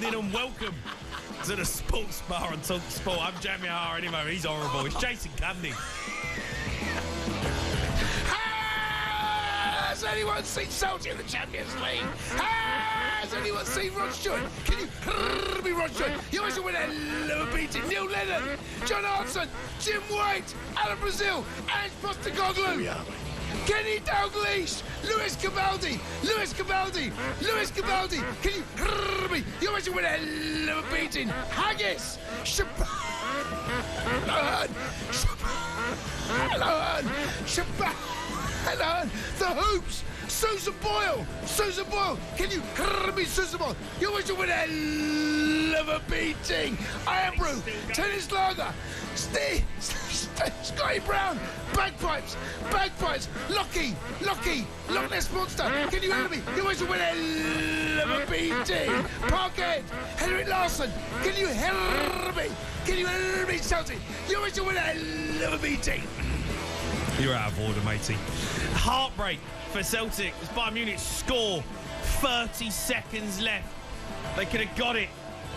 evening and welcome to the Sports Bar on talkSPORT. I'm Jamie HAAAS anyway. He's horrible. It's Jason Cundy. Has anyone seen Celtic in the Champions League? Has anyone seen Rod Stewart? Can you be Rod Stewart? You always win a beating. Neil Lennon, John Hartson, Jim White, Alan Brazil, Ange Postecoglou, Kenny Dalglish, Lewis Capaldi. Can you me? You always win a beating. Haggis, the Hoops, Susan Boyle, can you me Susan Boyle? You always win a beating. Iron Brew, Tennis Lager, Scotty Brown, bagpipes, Lucky, Loch Ness Monster, can you hear me? You always win a beating. Parkhead, Henrik Larsson, can you hear me? Celtic? You always win a beating. You're out of order, matey. Heartbreak for Celtic as Bayern Munich score. 30 seconds left. They could have got it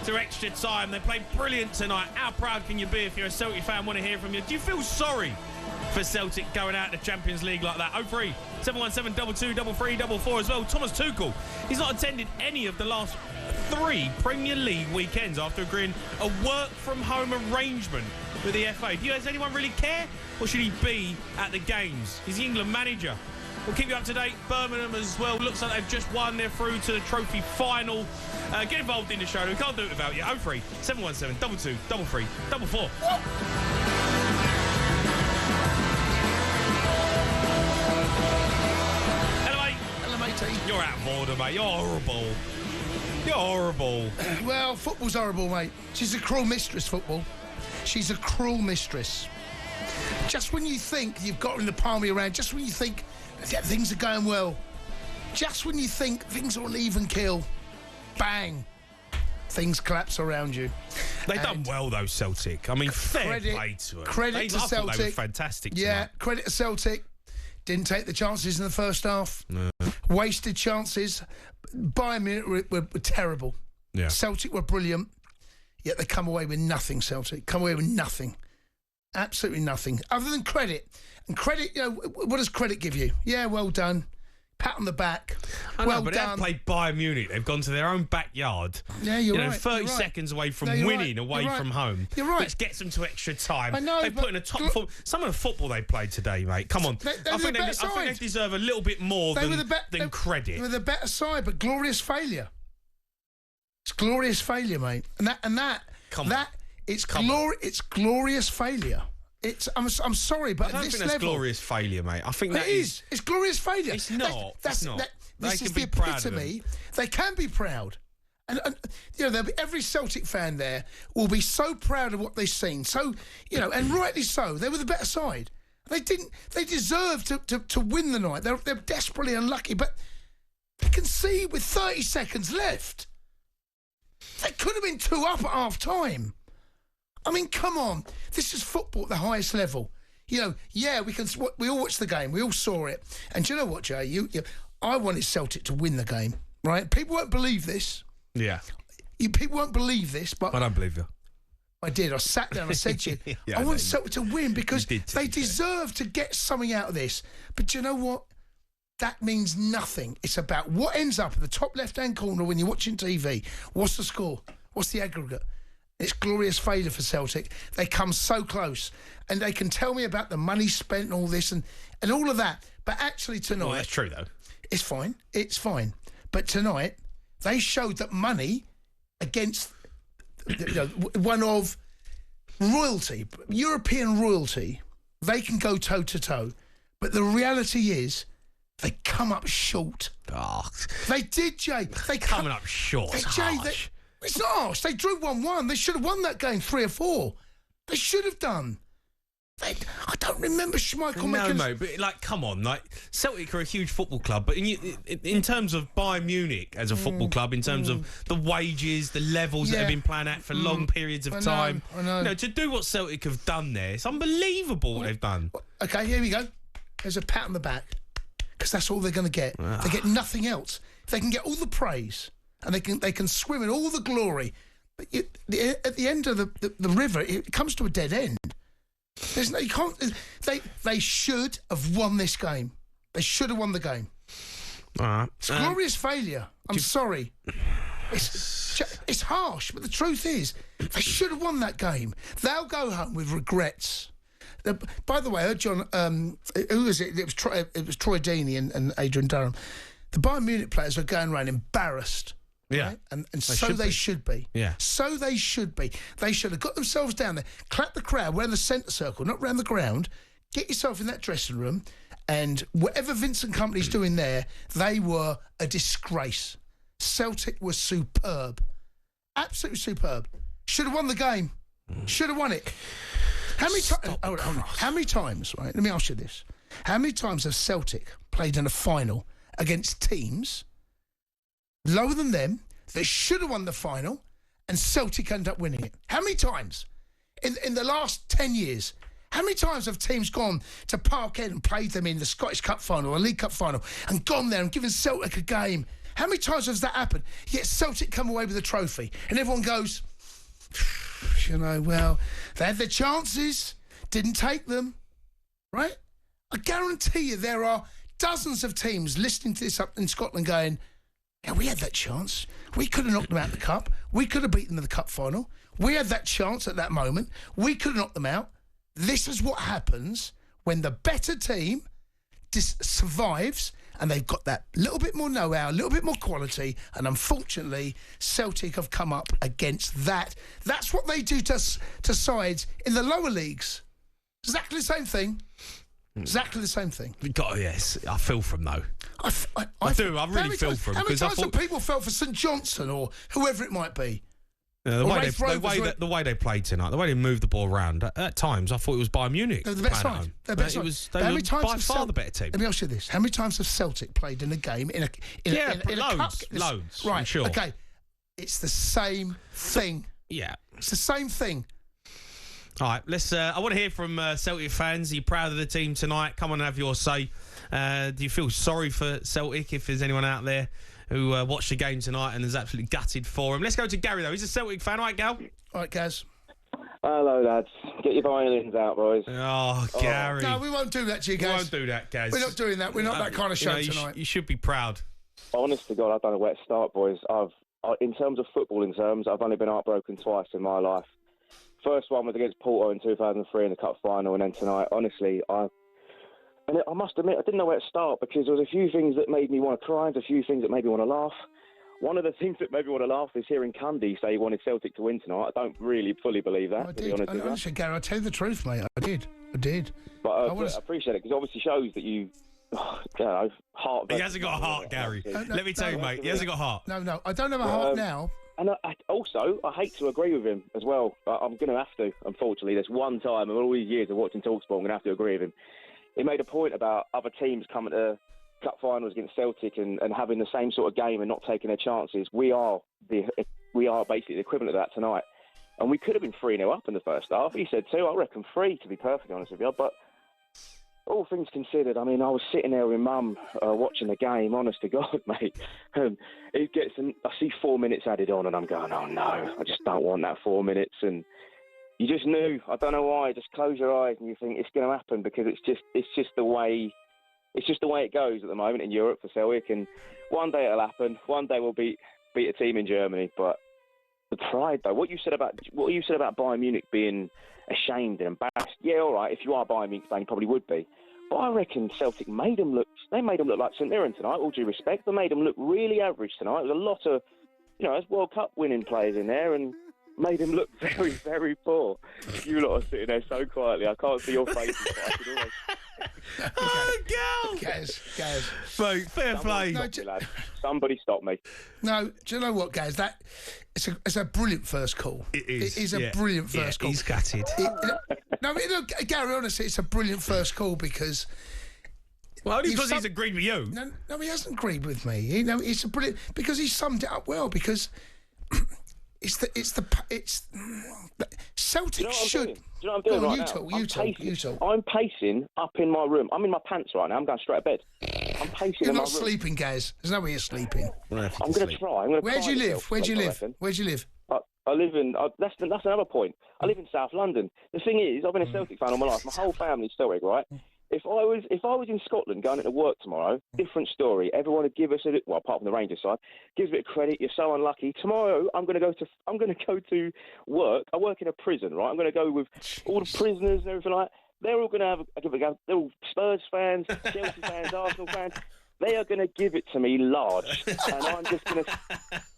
to extra time. They played brilliant tonight. How proud can you be if you're a Celtic fan? Want to hear from you. Do you feel sorry for Celtic going out of the Champions League like that? 03 717 22 33 44 as well. Thomas Tuchel, he's not attended any of the last 3 Premier League weekends after agreeing a work-from-home arrangement with the FA. Does anyone really care? Or should he be at the games? He's the England manager. We'll keep you up to date. Birmingham as well. Looks like they've just won. They're through to the trophy final. Get involved in the show. We can't do it without you. 03 717 22 33 44. Hello, mate. Hello, matey. You're out of order, mate. You're horrible. Well, football's horrible, mate. She's a cruel mistress, football. She's a cruel mistress. Just when you think you've got her in the palm of your hand, just when you think things are going well, just when you think things are on even keel, bang, things collapse around you. They've done well, though, Celtic. I mean, fair play to them. Credit to Celtic. They were fantastic tonight. Yeah, credit to Celtic. Didn't take the chances in the first half. No. Wasted chances. Bayern Munich were terrible. Yeah. Celtic were brilliant. Yet they come away with nothing, Celtic. Come away with nothing. Absolutely nothing. Other than credit. And credit, what does credit give you? Yeah, well done. Pat on the back. I know, well but done. they've played Bayern Munich. They've gone to their own backyard. Yeah, you're right. 30 you're seconds away from right. winning away from home. You're right. Which gets them to extra time. I know, They put in a top some of the football they played today, mate. Come on. I think they deserve a little bit more than credit. They were the better side, but glorious failure. It's glorious failure, mate. It's glorious failure. I'm sorry, but I don't think that's glorious failure, mate. I think that is. It's glorious failure. It's not. This is the epitome. They can be proud. And there'll be every Celtic fan there will be so proud of what they've seen. So, and rightly so. They were the better side. They deserved to win the night. They're desperately unlucky, but they can see with 30 seconds left. They could have been 2 up at half time. I mean, come on. This is football at the highest level. We all watched the game. We all saw it. And do you know what, Jay? I wanted Celtic to win the game, right? People won't believe this. Yeah. People won't believe this, but I don't believe you. I did. I sat down and I said to you, I want Celtic to win because they deserve to get something out of this. But do you know what? That means nothing. It's about what ends up at the top left-hand corner when you're watching TV. What's the score? What's the aggregate? It's glorious failure for Celtic. They come so close. And they can tell me about the money spent and all this and all of that. But actually tonight... Well, that's true, though. It's fine. It's fine. But tonight, they showed that money against one of royalty, European royalty, they can go toe-to-toe. But the reality is... they come up short. Oh. They did, Jay. Coming up short. It's not harsh. They drew 1-1. They should have won that game 3 or 4. They should have done. I don't remember Schmeichel making... No, but come on, Celtic are a huge football club, but in terms of Bayern Munich as a football club, in terms of the wages, the levels that have been playing at for long periods of time, I know. To do what Celtic have done there, it's unbelievable what they've done. Okay, here we go. There's a pat on the back, because that's all they're going to get. They get nothing else. They can get all the praise and they can swim in all the glory. But at the end of the river, it comes to a dead end. There's no, you can't. They should have won this game. They should have won the game. It's glorious failure. I'm sorry. It's harsh, but the truth is, they should have won that game. They'll go home with regrets. By the way, I heard John. Who was it? It was Troy Deeney and Adrian Durham. The Bayern Munich players were going around embarrassed. Yeah, right? And so they should be. Yeah, so they should be. They should have got themselves down there, clap the crowd, we're in the centre circle, not round the ground. Get yourself in that dressing room, and whatever Vincent Kompany's doing there, they were a disgrace. Celtic was superb, absolutely superb. Should have won the game. Should have won it. How many times? How many times? Right. Let me ask you this: how many times have Celtic played in a final against teams lower than them that should have won the final, and Celtic end up winning it? How many times in the last 10 years? How many times have teams gone to Parkhead and played them in the Scottish Cup final or League Cup final and gone there and given Celtic a game? How many times has that happened? Yet Celtic come away with a trophy, and everyone goes, well, they had their chances, didn't take them, right? I guarantee you there are dozens of teams listening to this up in Scotland going, yeah, we had that chance. We could have knocked them out of the cup. We could have beaten them in the cup final. We had that chance at that moment. We could have knocked them out. This is what happens when the better team survives, and they've got that little bit more know-how, a little bit more quality, and unfortunately, Celtic have come up against that. That's what they do to sides in the lower leagues. Exactly the same thing. Exactly the same thing. Yes, I feel from though. I do. I really feel from. How many times have people felt for St Johnson or whoever it might be? The way they played tonight, the way they moved the ball around, at times I thought it was Bayern Munich. They're the better side. They were by far the better team. Let me ask you this: how many times have Celtic played in a game in a cup? Loads. Right. I'm sure. Okay. It's the same thing. Yeah. It's the same thing. All right, let's. I want to hear from Celtic fans. Are you proud of the team tonight? Come on and have your say. Do you feel sorry for Celtic, if there's anyone out there who watched the game tonight and is absolutely gutted for him? Let's go to Gary, though. He's a Celtic fan. All right, Gal? All right, Gaz. Hello, lads. Get your violins out, boys. Oh, Gary. No, we won't do that to you, Gaz. We won't do that, Gaz. We're not doing that. We're not that kind of show tonight. You should be proud. Honest to God, I've done a wet start, boys. In terms of footballing terms, I've only been heartbroken twice in my life. First one was against Porto in 2003 in the cup final, and then tonight, honestly, I must admit, I didn't know where to start, because there was a few things that made me want to cry, and a few things that made me want to laugh. One of the things that made me want to laugh is hearing Cundy say he wanted Celtic to win tonight. I don't really fully believe that, to be honest with you. Honestly, Gary, I'll tell you the truth, mate. I did. But I appreciate it, because it obviously shows that you heart. He hasn't got a heart, Gary. Let me tell you, mate, he hasn't got a heart. No, I don't have a heart now. And I hate to agree with him as well. But I'm going to have to, unfortunately. There's one time in all these years of watching talkSPORT, I'm going to have to agree with him. He made a point about other teams coming to cup finals against Celtic and having the same sort of game and not taking their chances. We are basically the equivalent of that tonight. And we could have been 3-0 up in the first half. He said 2, I reckon 3, to be perfectly honest with you. But all things considered, I mean, I was sitting there with Mum watching the game, honest to God, mate. And I see 4 minutes added on, and I'm going, oh no, I just don't want that 4 minutes. And you just knew, I don't know why, just close your eyes and you think it's going to happen, because it's just the way it goes at the moment in Europe for Celtic. And one day it'll happen. One day we'll beat a team in Germany. But the pride, though, what you said about Bayern Munich being ashamed and embarrassed. Yeah, all right. If you are Bayern Munich fan, you probably would be. But I reckon Celtic made them look like St Mirren tonight. All due respect, they made them look really average tonight. There's a lot of, there's World Cup winning players in there, and made him look very, very poor. You lot are sitting there so quietly. I can't see your faces, but I can always. Oh, girl! Gaz. Mate, fair play. Somebody stop me. No, do you know what, Gaz? It's a brilliant first call. It is. It is a brilliant first call. He's gutted. Gary, honestly, it's a brilliant first call because. Well, only because he's agreed with you. No, he hasn't agreed with me. It's a brilliant because he summed it up well. Because Celtic should. Do you know what I'm doing right now? You talk. I'm pacing up in my room. I'm in my pants right now. I'm going straight to bed. I'm pacing You're in my not room. sleeping, Gaz. There's no way you're sleeping. I'm going to try. Where do you live? Where do you live? Where do you live? I live in. That's another point. I live in South London. The thing is, I've been a Celtic fan all my life. My whole family's Celtic, right? If I was in Scotland going into work tomorrow, different story. Everyone would give us apart from the Rangers side, gives a bit of credit. You're so unlucky. Tomorrow, I'm going to go to work. I work in a prison, right? I'm going to go with all the prisoners and everything like that. They're all going to give it a go. They're all Spurs fans, Chelsea fans, Arsenal fans. They are going to give it to me large, and I'm just going to,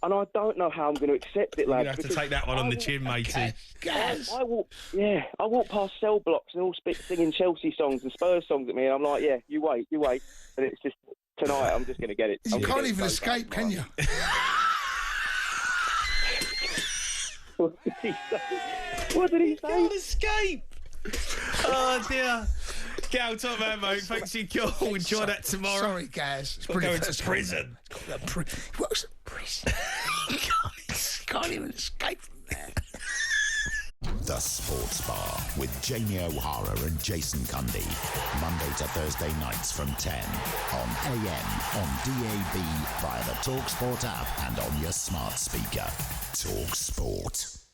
and I don't know how I'm going to accept it, lads. You have to take that one on the chin, matey. I walk past cell blocks and all singing Chelsea songs and Spurs songs at me, and I'm like, yeah, you wait, and it's just tonight. I'm just going to get it. You can't even escape, can you? What did he say? What did he say? Can't escape. Oh dear. Gal, top man, mate. Thanks for your call. Enjoy that tomorrow. Sorry, Gaz. It's We're going to prison. What's prison? Can't even escape from there. The Sports Bar with Jamie O'Hara and Jason Cundy. Monday to Thursday nights from 10 on AM, on DAB, via the talkSPORT app and on your smart speaker. talkSPORT.